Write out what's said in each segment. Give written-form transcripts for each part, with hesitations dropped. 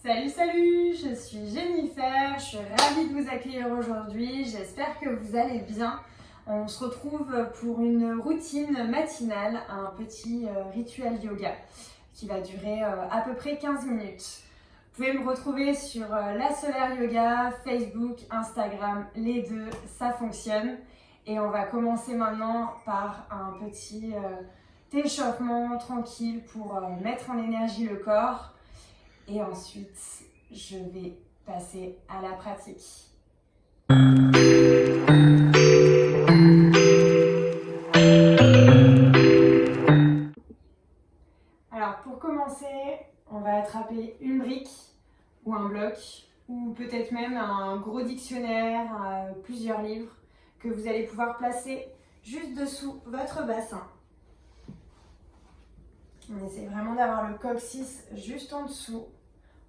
Salut, je suis Jennifer, je suis ravie de vous accueillir aujourd'hui, j'espère que vous allez bien. On se retrouve pour une routine matinale, un petit rituel yoga qui va durer à peu près 15 minutes. Vous pouvez me retrouver sur La Solaire Yoga, Facebook, Instagram, les deux, ça fonctionne. Et on va commencer maintenant par un petit échauffement tranquille pour mettre en énergie le corps. Et ensuite, je vais passer à la pratique. Alors, pour commencer, on va attraper une brique ou un bloc, ou peut-être même un gros dictionnaire, plusieurs livres, que vous allez pouvoir placer juste dessous votre bassin. On essaie vraiment d'avoir le coccyx juste en dessous.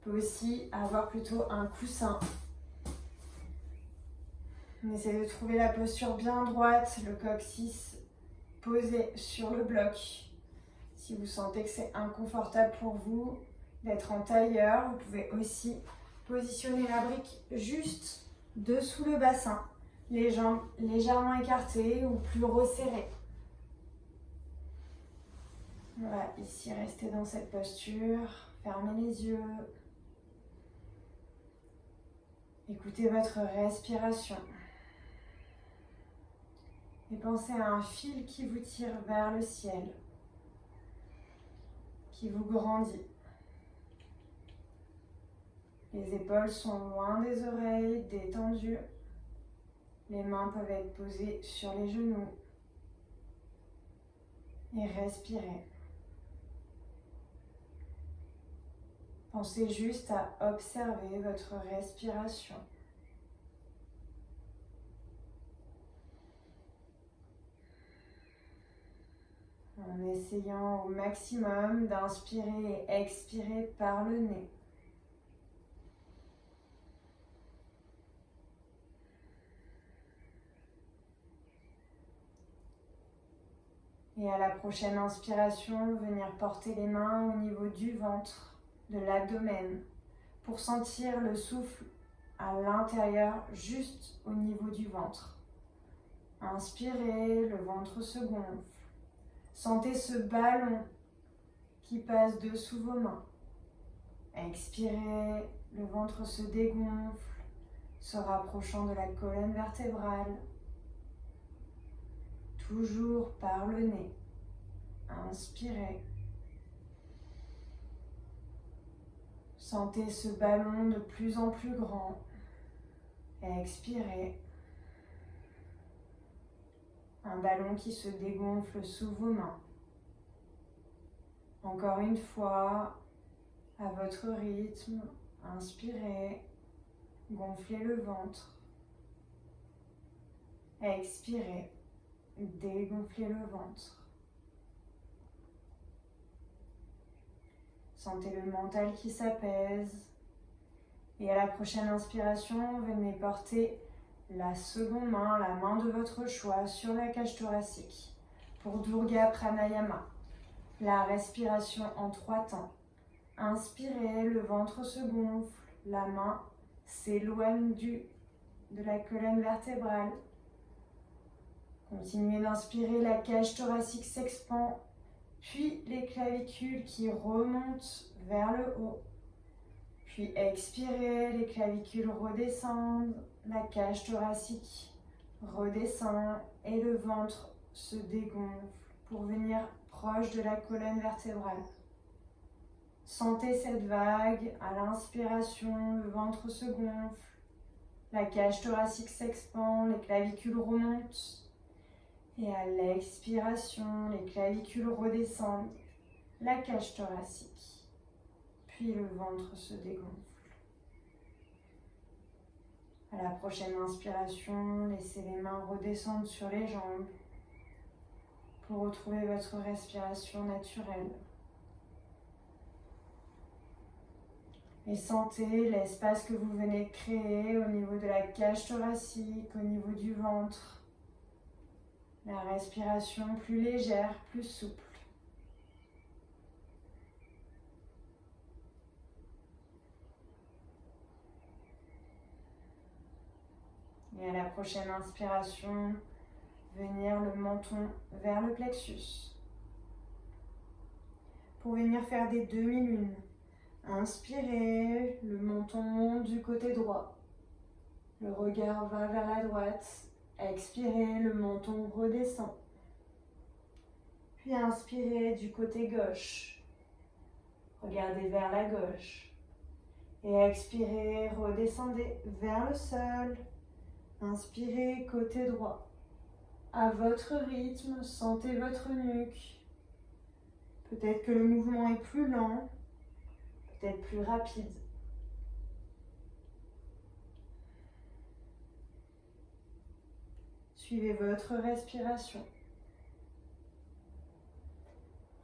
On peut aussi avoir plutôt un coussin. On essaie de trouver la posture bien droite, le coccyx posé sur le bloc. Si vous sentez que c'est inconfortable pour vous d'être en tailleur, vous pouvez aussi positionner la brique juste dessous le bassin, les jambes légèrement écartées ou plus resserrées. Voilà, ici restez dans cette posture, fermez les yeux. Écoutez votre respiration. Et pensez à un fil qui vous tire vers le ciel, qui vous grandit. Les épaules sont loin des oreilles, détendues. Les mains peuvent être posées sur les genoux. Et respirez. Pensez juste à observer votre respiration. En essayant au maximum d'inspirer et expirer par le nez. Et à la prochaine inspiration, venir porter les mains au niveau du ventre, de l'abdomen, pour sentir le souffle à l'intérieur, juste au niveau du ventre. Inspirez, le ventre se gonfle. Sentez ce ballon qui passe dessous vos mains. Expirez, le ventre se dégonfle, se rapprochant de la colonne vertébrale. Toujours par le nez. Inspirez. Sentez ce ballon de plus en plus grand. Expirez. Un ballon qui se dégonfle sous vos mains. Encore une fois, à votre rythme, inspirez, gonflez le ventre. Expirez, dégonflez le ventre. Sentez le mental qui s'apaise. Et à la prochaine inspiration, venez porter la seconde main, la main de votre choix, sur la cage thoracique pour Durga Pranayama. La respiration en 3 temps. Inspirez, le ventre se gonfle, la main s'éloigne de la colonne vertébrale. Continuez d'inspirer, la cage thoracique s'expand, puis les clavicules qui remontent vers le haut. Puis expirez, les clavicules redescendent, la cage thoracique redescend et le ventre se dégonfle pour venir proche de la colonne vertébrale. Sentez cette vague, à l'inspiration, le ventre se gonfle, la cage thoracique s'expand, les clavicules remontent. Et à l'expiration, les clavicules redescendent, la cage thoracique, puis le ventre se dégonfle. À la prochaine inspiration, laissez les mains redescendre sur les jambes pour retrouver votre respiration naturelle. Et sentez l'espace que vous venez de créer au niveau de la cage thoracique, au niveau du ventre. La respiration plus légère, plus souple. Et à la prochaine inspiration, venir le menton vers le plexus. Pour venir faire des demi-lunes, inspirez, le menton monte du côté droit. Le regard va vers la droite. Expirez, le menton redescend. Puis inspirez du côté gauche. Regardez vers la gauche. Et expirez, redescendez vers le sol. Inspirez, côté droit. À votre rythme, sentez votre nuque. Peut-être que le mouvement est plus lent, peut-être plus rapide. Suivez votre respiration.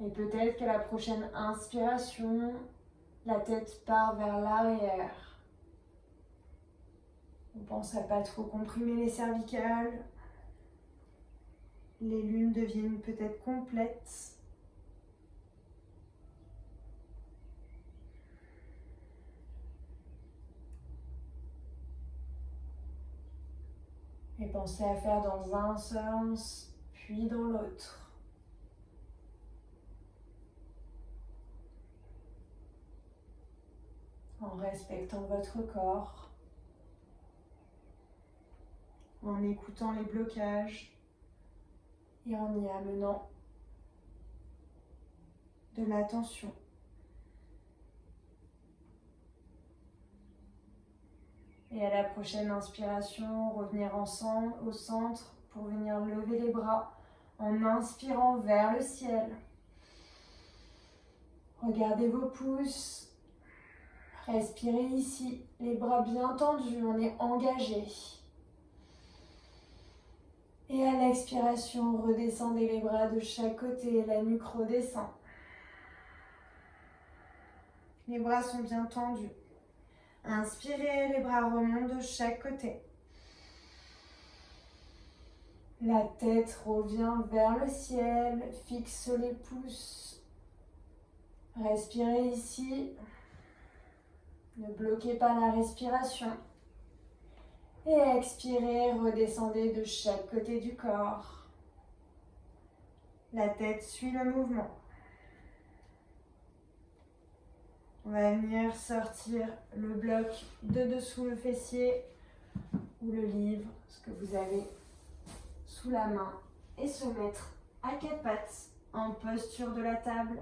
Et peut-être qu'à la prochaine inspiration, la tête part vers l'arrière. On pense à pas trop comprimer les cervicales. Les lunes deviennent peut-être complètes. Et pensez à faire dans un sens, puis dans l'autre. En respectant votre corps, en écoutant les blocages et en y amenant de l'attention. Et à la prochaine inspiration, revenir ensemble au centre pour venir lever les bras en inspirant vers le ciel. Regardez vos pouces. Respirez ici, les bras bien tendus, on est engagé. Et à l'expiration, redescendez les bras de chaque côté, la nuque redescend. Les bras sont bien tendus. Inspirez, les bras remontent de chaque côté. La tête revient vers le ciel, fixe les pouces. Respirez ici. Ne bloquez pas la respiration. Et expirez, redescendez de chaque côté du corps. La tête suit le mouvement. On va venir sortir le bloc de dessous le fessier ou le livre, ce que vous avez sous la main, et se mettre à quatre pattes en posture de la table.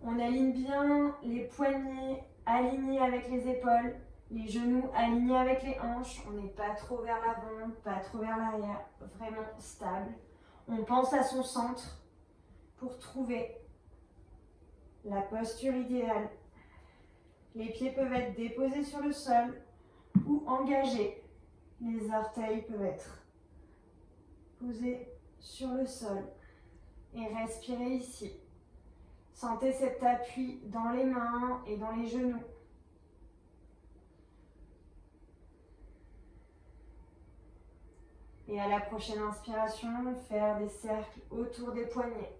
On aligne bien les poignets alignés avec les épaules, les genoux alignés avec les hanches. On n'est pas trop vers l'avant, pas trop vers l'arrière, vraiment stable. On pense à son centre pour trouver la posture idéale. Les pieds peuvent être déposés sur le sol ou engagés. Les orteils peuvent être posés sur le sol. Et respirez ici. Sentez cet appui dans les mains et dans les genoux. Et à la prochaine inspiration, faire des cercles autour des poignets.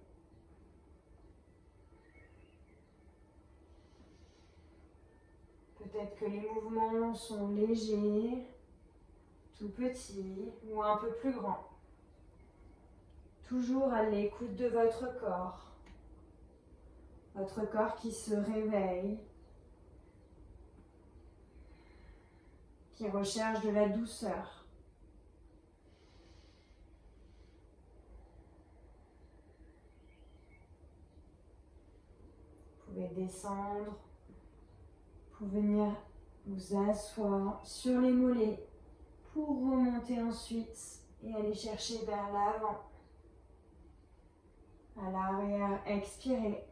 Peut-être que les mouvements sont légers, tout petits ou un peu plus grands. Toujours à l'écoute de votre corps. Votre corps qui se réveille, qui recherche de la douceur. Vous pouvez descendre pour venir vous asseoir sur les mollets pour remonter ensuite et aller chercher vers l'avant. À l'arrière, expirez.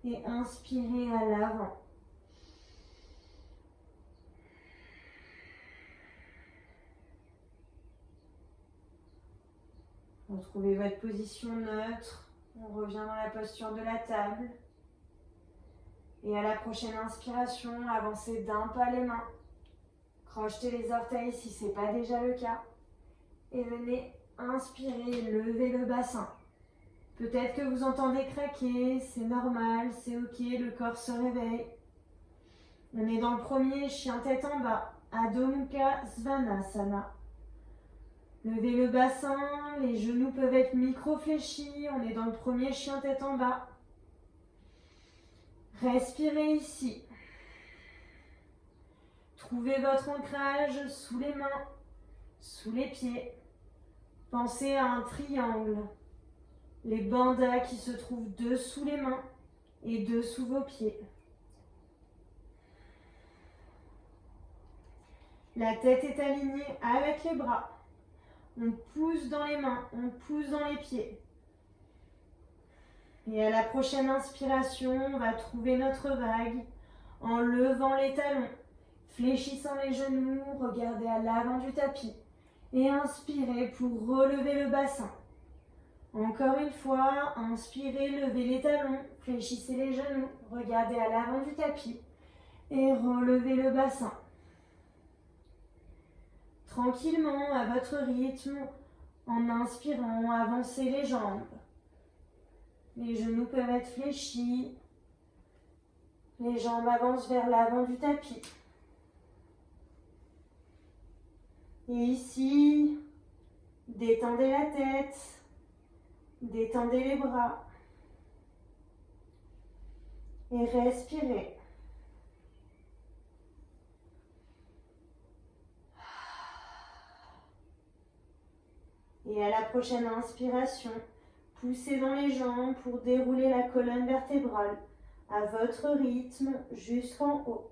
Et inspirez à l'avant. Retrouvez votre position neutre. On revient dans la posture de la table. Et à la prochaine inspiration, avancez d'un pas les mains. Crochetez les orteils si ce n'est pas déjà le cas. Et venez inspirer, lever le bassin. Peut-être que vous entendez craquer, c'est normal, c'est ok, le corps se réveille. On est dans le premier chien tête en bas. Adho Mukha Svanasana. Levez le bassin, les genoux peuvent être micro-fléchis, on est dans le premier chien tête en bas. Respirez ici. Trouvez votre ancrage sous les mains, sous les pieds. Pensez à un triangle. Les bandhas qui se trouvent dessous les mains et dessous vos pieds. La tête est alignée avec les bras. On pousse dans les mains, on pousse dans les pieds. Et à la prochaine inspiration, on va trouver notre vague en levant les talons, fléchissant les genoux, regardez à l'avant du tapis. Et inspirez pour relever le bassin. Encore une fois, inspirez, levez les talons, fléchissez les genoux, regardez à l'avant du tapis et relevez le bassin. Tranquillement, à votre rythme, en inspirant, avancez les jambes. Les genoux peuvent être fléchis. Les jambes avancent vers l'avant du tapis. Et ici, détendez la tête, détendez les bras et respirez. Et à la prochaine inspiration, poussez dans les jambes pour dérouler la colonne vertébrale à votre rythme jusqu'en haut.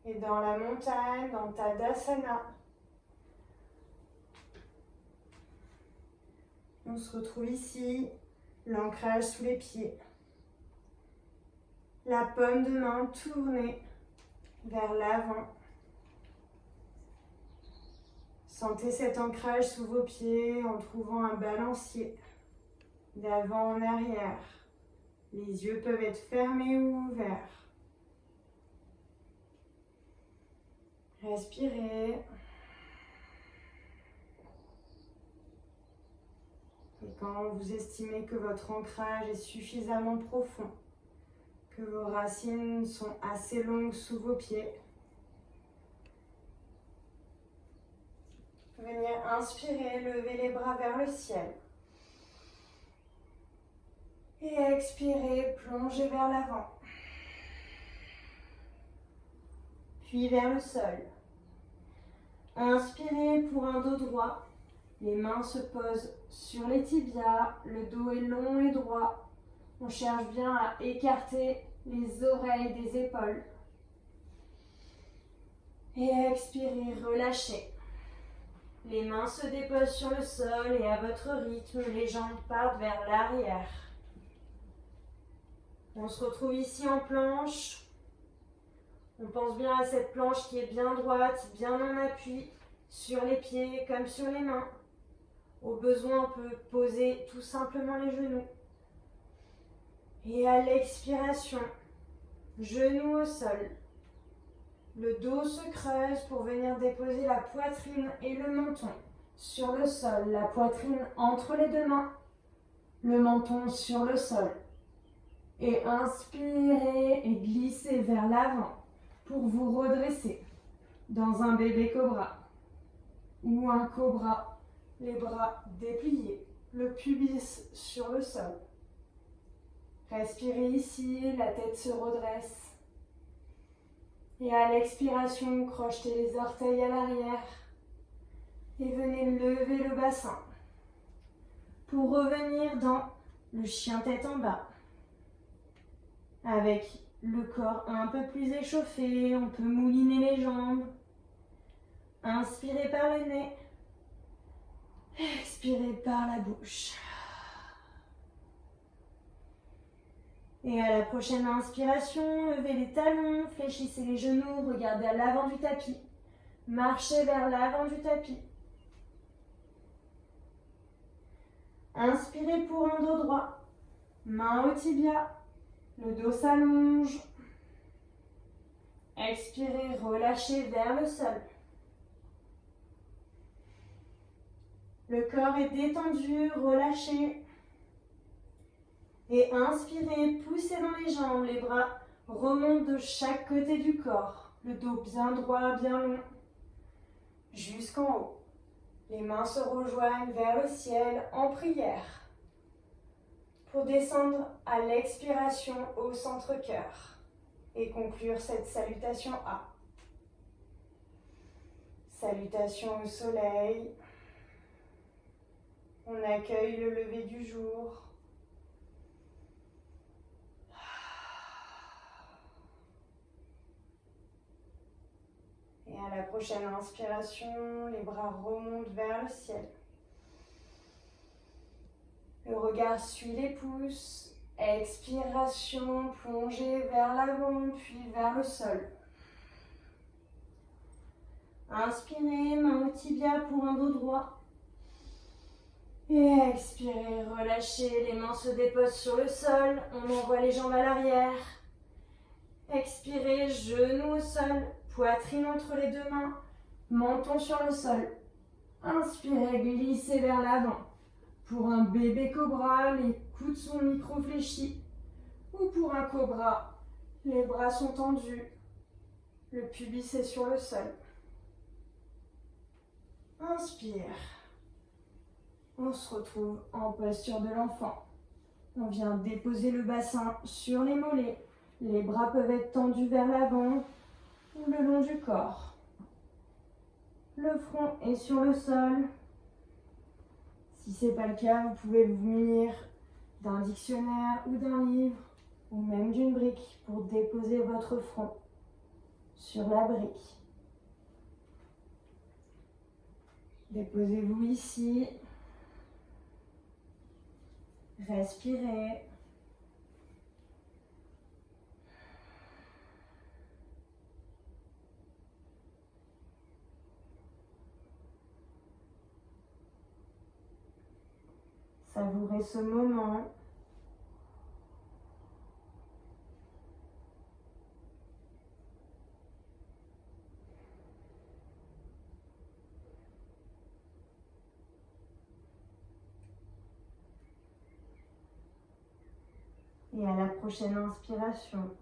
Et dans la montagne, dans Tadasana, on se retrouve ici, l'ancrage sous les pieds. La paume de main tournée vers l'avant. Sentez cet ancrage sous vos pieds en trouvant un balancier d'avant en arrière. Les yeux peuvent être fermés ou ouverts. Respirez. Et quand vous estimez que votre ancrage est suffisamment profond, que vos racines sont assez longues sous vos pieds, venez inspirer, lever les bras vers le ciel. Et expirez, plongez vers l'avant. Puis vers le sol. Inspirez pour un dos droit. Les mains se posent sur les tibias, le dos est long et droit. On cherche bien à écarter les oreilles des épaules. Et expirez, relâchez. Les mains se déposent sur le sol et à votre rythme, les jambes partent vers l'arrière. On se retrouve ici en planche. On pense bien à cette planche qui est bien droite, bien en appui, sur les pieds comme sur les mains. Au besoin, on peut poser tout simplement les genoux. Et à l'expiration, genoux au sol. Le dos se creuse pour venir déposer la poitrine et le menton sur le sol. La poitrine entre les deux mains, le menton sur le sol. Et inspirez et glissez vers l'avant pour vous redresser dans un bébé cobra ou un cobra. Les bras dépliés, le pubis sur le sol. Respirez ici, la tête se redresse. Et à l'expiration, crochetez les orteils à l'arrière. Et venez lever le bassin. Pour revenir dans le chien tête en bas. Avec le corps un peu plus échauffé, on peut mouliner les jambes. Inspirez par le nez. Expirez par la bouche. Et à la prochaine inspiration, levez les talons, fléchissez les genoux, regardez à l'avant du tapis. Marchez vers l'avant du tapis. Inspirez pour un dos droit. Main au tibia. Le dos s'allonge. Expirez, relâchez vers le sol. Le corps est détendu, relâché. Et inspirez, poussez dans les jambes, les bras remontent de chaque côté du corps. Le dos bien droit, bien long, jusqu'en haut. Les mains se rejoignent vers le ciel en prière. Pour descendre à l'expiration au centre-cœur et conclure cette salutation A. Salutation au soleil. On accueille le lever du jour. Et à la prochaine inspiration, les bras remontent vers le ciel. Le regard suit les pouces. Expiration, plongez vers l'avant, puis vers le sol. Inspirez, main au tibia pour un dos droit. Et expirez, relâchez, les mains se déposent sur le sol. On envoie les jambes à l'arrière. Expirez, genoux au sol, poitrine entre les deux mains, menton sur le sol. Inspirez, glissez vers l'avant. Pour un bébé cobra, les coudes sont micro-fléchis. Ou pour un cobra, les bras sont tendus. Le pubis est sur le sol. Inspire. On se retrouve en posture de l'enfant. On vient déposer le bassin sur les mollets. Les bras peuvent être tendus vers l'avant ou le long du corps. Le front est sur le sol. Si ce n'est pas le cas, vous pouvez vous munir d'un dictionnaire ou d'un livre ou même d'une brique pour déposer votre front sur la brique. Déposez-vous ici. Respirez. Savourez ce moment. Et à la prochaine inspiration,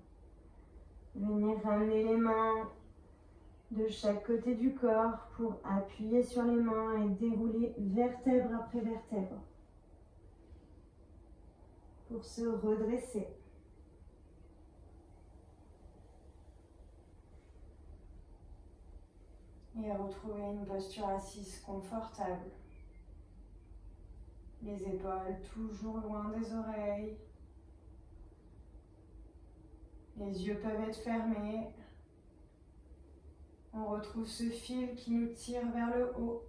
venez ramener les mains de chaque côté du corps pour appuyer sur les mains et dérouler vertèbre après vertèbre pour se redresser. Et retrouver une posture assise confortable. Les épaules toujours loin des oreilles. Les yeux peuvent être fermés. On retrouve ce fil qui nous tire vers le haut.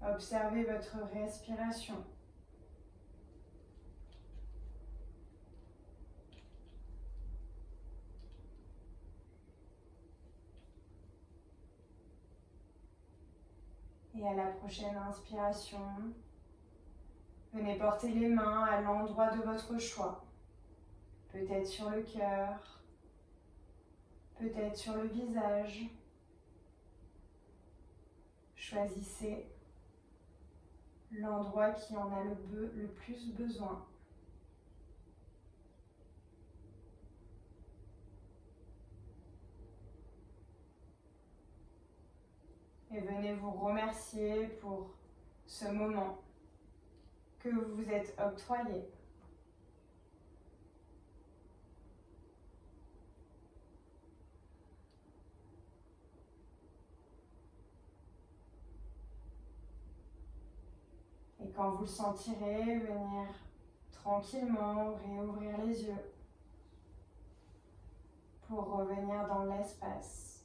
Observez votre respiration. Et à la prochaine inspiration, venez porter les mains à l'endroit de votre choix. Peut-être sur le cœur, peut-être sur le visage. Choisissez l'endroit qui en a le plus besoin. Et venez vous remercier pour ce moment que vous vous êtes octroyé. Et quand vous le sentirez, venir tranquillement réouvrir les yeux pour revenir dans l'espace.